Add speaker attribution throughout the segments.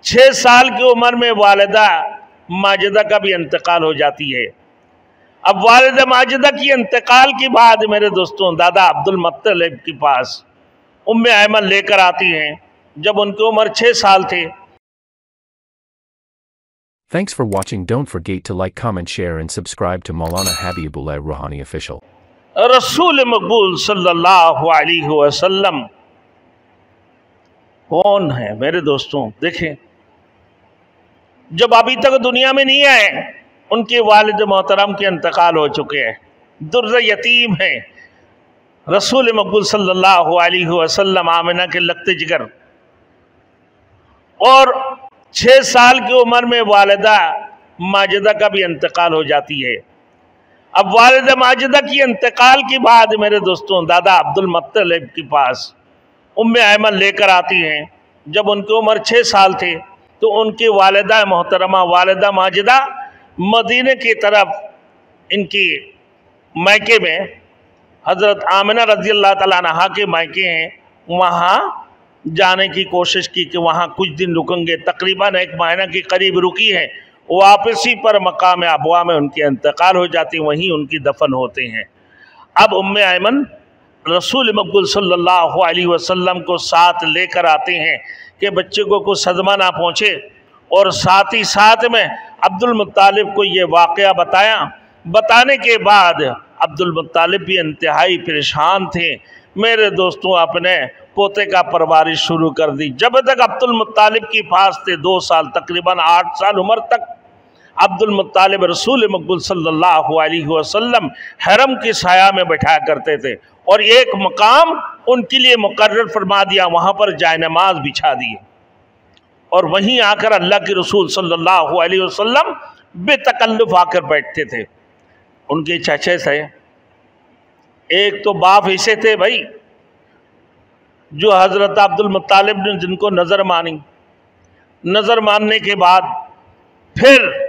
Speaker 1: 6 साल की उम्र में वालिदा माजिदा का भी इंतकाल हो जाती है। अब वालिदा माजिदा की इंतकाल के बाद मेरे दोस्तों दादा अब्दुल मुत्तलिब के पास उम्मे ऐमन लेकर आती हैं जब उनकी उम्र 6 साल थे।
Speaker 2: Thanks for watching. Don't forget to like, comment, share and subscribe to Maulana Habibullah Ruhani Official.
Speaker 1: रसूल मकबूल सल्लल्लाहु अलैहि वसल्लम कौन है मेरे दोस्तों? देखें, जब अभी तक दुनिया में नहीं आए उनके वालिद मोहतरम के इंतकाल हो चुके हैं, दुर्र यतीम हैं। रसूल मकबूल सल्लल्लाहु अलैहि वसल्लम आमिना के लगते जिगर, और 6 साल की उम्र में वालिदा माजिदा का भी इंतकाल हो जाती है। अब वालिदा माजिदा की इंतकाल के बाद मेरे दोस्तों दादा अब्दुल मुत्तलिब के पास उम्मे ऐमन लेकर आती हैं जब उनकी उम्र 6 साल थे। तो उनकी वालिदा मोहतरमा वालिदा माजिदा मदीने की तरफ इनकी मैके में हज़रत आमिना रज़ी अल्लाह तआला अन्हा के मैके हैं, वहाँ जाने की कोशिश की कि वहाँ कुछ दिन रुकेंगे। तकरीबन 1 महीना के करीब रुकी है। वापसी पर मकाम अबवा में उनके इंतकाल हो जाती, वहीं उनकी दफन होते हैं। अब उम्मे ऐमन रसूल मकबूल सल्लल्लाहु अलैहि वसल्लम को साथ लेकर आते हैं कि बच्चे को कुछ सदमा ना पहुँचे, और साथ ही साथ में अब्दुल मुत्तालिब को ये वाक़या बताया। बताने के बाद अब्दुल मुत्तालिब भी इंतहाई परेशान थे मेरे दोस्तों, अपने पोते का परवरिश शुरू कर दी। जब तक अब्दुल मुत्तालिब के पास थे 2 साल, तकरीबन 8 साल उम्र तक अब्दुल मुत्तालिब रसूल मकबूल सल्लल्लाहु अलैहि वसल्लम हरम के साया में बैठाया करते थे, और एक मकाम उनके लिए मुकर्रर फरमा दिया, वहाँ पर जायनमाज बिछा दिए, और वहीं आकर अल्लाह के रसूल सल्लल्लाहु अलैहि वसल्लम बेतकल्लुफ़ आकर बैठते थे। उनके चचे थे, एक तो बाप ऐसे थे भाई जो हज़रत अब्दुल मुत्तालिब ने जिनको नज़र मानी, नज़र मानने के बाद फिर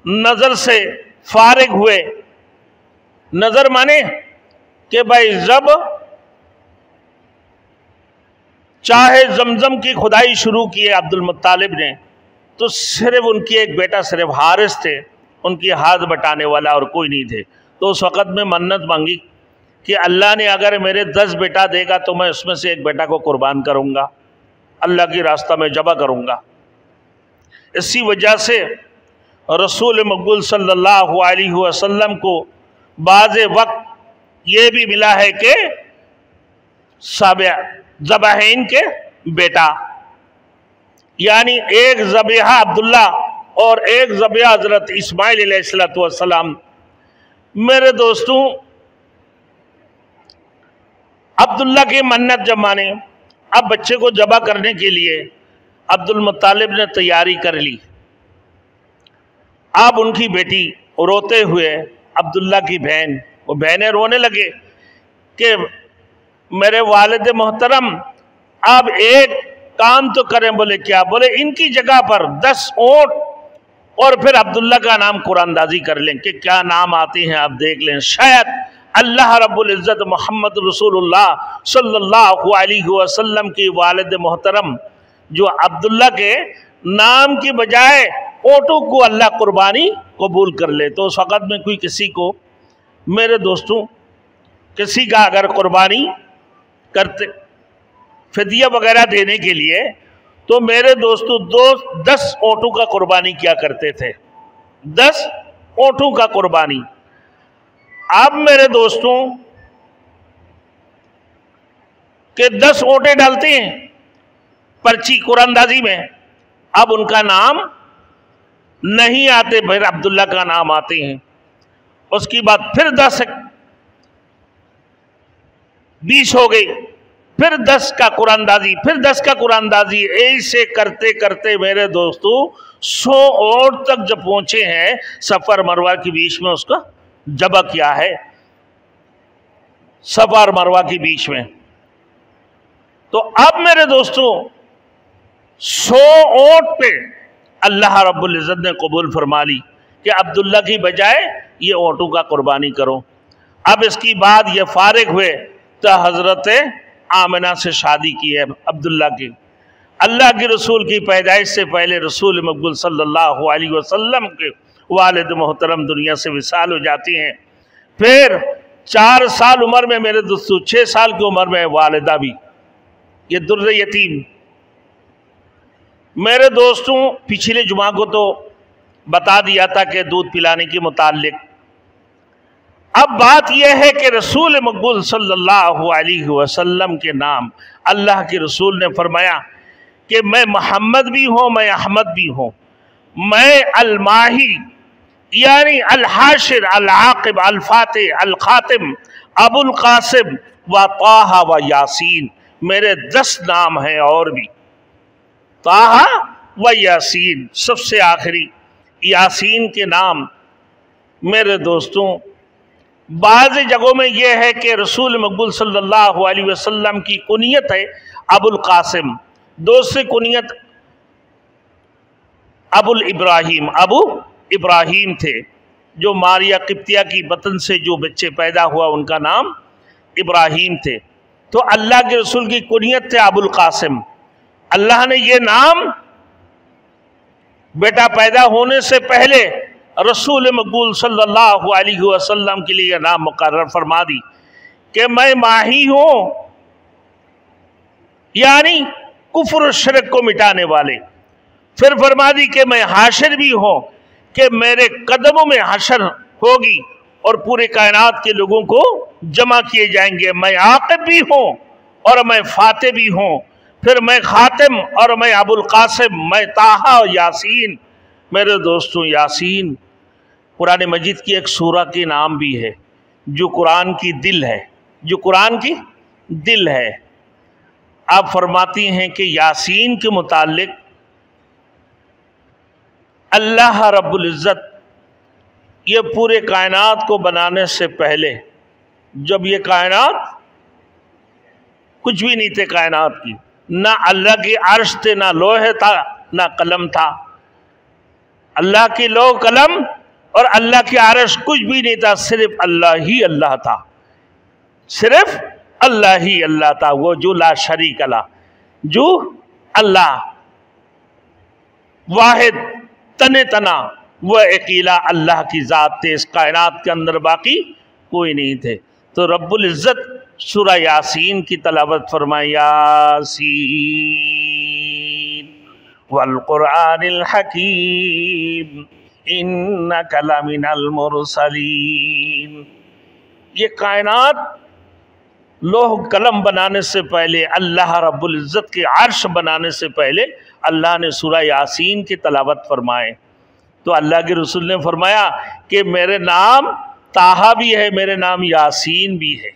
Speaker 1: नज़र से फारिग हुए। नज़र माने कि भाई जब चाहे जमजम की खुदाई शुरू की है अब्दुल मुत्तालिब ने, तो सिर्फ उनकी एक बेटा सिर्फ हारिस थे, उनकी हाथ बटाने वाला और कोई नहीं थे। तो उस वक़्त में मन्नत मांगी कि अल्लाह ने अगर मेरे 10 बेटा देगा तो मैं उसमें से एक बेटा को कुर्बान करूँगा, अल्लाह की रास्ता में जबा करूँगा। इसी वजह से रसूल मकबूल सल्लल्लाहु अलैहि वसल्लम को बाज़े वक्त ये भी मिला है कि ज़बहैन के बेटा, यानी एक ज़बीहा अब्दुल्ला और एक ज़बीहा हज़रत इस्माइल अलैहिस्सलातु वस्सलाम। मेरे दोस्तों, अब्दुल्ला की मन्नत जब माने, अब बच्चे को ज़बह करने के लिए अब्दुल मुत्तालिब ने तैयारी कर ली। अब उनकी बेटी रोते हुए अब्दुल्ला की बहन, वो बहनें रोने लगे कि मेरे वालिद मोहतरम अब एक काम तो करें। बोले क्या? बोले इनकी जगह पर 10 ऊँट और फिर अब्दुल्ला का नाम कुरानदाजी कर लें कि क्या नाम आते हैं आप देख लें, शायद अल्लाह रब्बुल इज़्ज़त मोहम्मद रसूलुल्लाह सल्लल्लाहु अलैहि वसल्लम की वालिद मोहतरम जो अब्दुल्ला के नाम की बजाय ऊँटों को अल्लाह कुर्बानी कबूल कर ले। तो उस वक़्त में कोई किसी को, मेरे दोस्तों, किसी का अगर कुर्बानी करते फिदिया वगैरह देने के लिए, तो मेरे दोस्तों 10 ऊँटों का कुर्बानी किया करते थे, 10 ऊँटों का कुर्बानी। अब मेरे दोस्तों के 10 ऊँटें डालते हैं पर्ची कुरानदाजी में, अब उनका नाम नहीं आते, फिर अब्दुल्ला का नाम आते हैं। उसके बाद फिर 10 20 हो गई, फिर 10 का कुरानदाजी, फिर 10 का कुरानदाजी, ऐसे करते करते मेरे दोस्तों 100 ऊँट तक जब पहुंचे हैं, सफर मरवा के बीच में उसका जबा किया है, सफर मरवा के बीच में। तो अब मेरे दोस्तों 100 ऊँट पे अल्लाह रब्बुल इज़्ज़त ने कबूल फरमा ली कि अब्दुल्ला की बजाय ये ऊँटों का कुर्बानी करो। अब इसकी बाद ये फारिग हुए तो हज़रत आमिना से शादी की है अब्दुल्ला की। اللہ کے رسول کی پیدائش سے پہلے رسول مقبول صلی اللہ علیہ وسلم کے والد محترم دنیا سے وصال ہو جاتی ہیں۔ پھر 4 سال عمر میں میرے دوستو، 6 سال کی عمر میں والدہ بھی، یہ در یتیم۔ میرے دوستوں پچھلے جمعہ کو تو بتا دیا تھا کہ دودھ پلانے کے متعلق۔ اب بات یہ ہے کہ رسول مقبول صلی اللہ علیہ وسلم کے نام اللہ کے رسول نے فرمایا کہ میں محمد بھی ہوں، میں احمد بھی ہوں، میں الماہی یعنی الحاشر، العاقب، الفاتح، الخاتم، ابو القاسم و طٰہٰ و یاسین، میرے 10 نام ہیں اور بھی، طٰہٰ و یاسین، سب سے آخری یاسین کے نام۔ میرے دوستوں بعض جگہوں میں یہ ہے کہ رسول مقبول صلی اللہ علیہ وسلم کی کنیت ہے ابو القاسم، دوسری کنیت ابو الابراہیم، ابو ابراہیم تھے، جو ماریہ قبطیہ کی بطن سے جو بچے پیدا ہوا ان کا نام ابراہیم تھے۔ تو اللہ کے رسول کی کنیت تھے ابو القاسم۔ اللہ نے یہ نام بیٹا پیدا ہونے سے پہلے رسول مقبول صلی اللہ علیہ وسلم کے لیے نام مقرر فرما دی کہ میں ماہی ہوں، یعنی کفر و شرک کو مٹانے والے۔ پھر فرما دی کہ میں حاشر بھی ہوں، کہ میرے قدموں میں حشر ہوگی اور پورے کائنات کے لوگوں کو جمع کیے جائیں گے۔ میں عاقب بھی ہوں اور میں فاتح بھی ہوں، پھر میں خاتم اور میں ابو القاسم، میں طٰہٰ و یاسین۔ میرے دوستوں یاسین قرآن مجید کی ایک سورہ کے نام بھی ہے، جو قرآن کی دل ہے، جو قرآن کی دل ہے۔ آپ فرماتی ہیں کہ یاسین کے متعلق اللہ رب العزت یہ پورے کائنات کو بنانے سے پہلے، جب یہ کائنات کچھ بھی نہیں تھے، کائنات کی نہ اللہ کی عرش تھے، نہ لوح تھا، نہ قلم تھا، اللہ کی لوح قلم اور اللہ کی عرش کچھ بھی نہیں تھا، صرف اللہ ہی اللہ تھا، صرف اللہ ہی اللہ تھا، وہ جو لا شریک لا، جو اللہ واحد تنہ وہ اکیلا اللہ کی ذات تھے، اس کائنات کے اندر باقی کوئی نہیں تھے۔ تو رب العزت سورہ یاسین کی تلاوت فرمائے، یاسین والقرآن الحکیم انک لمن المرسلین۔ یہ کائنات لوح قلم بنانے سے پہلے، اللہ رب العزت کے عرش بنانے سے پہلے اللہ نے سورہ یاسین کی تلاوت فرمائے۔ تو اللہ کے رسول نے فرمایا کہ میرے نام طٰہٰ بھی ہے، میرے نام یاسین بھی ہے۔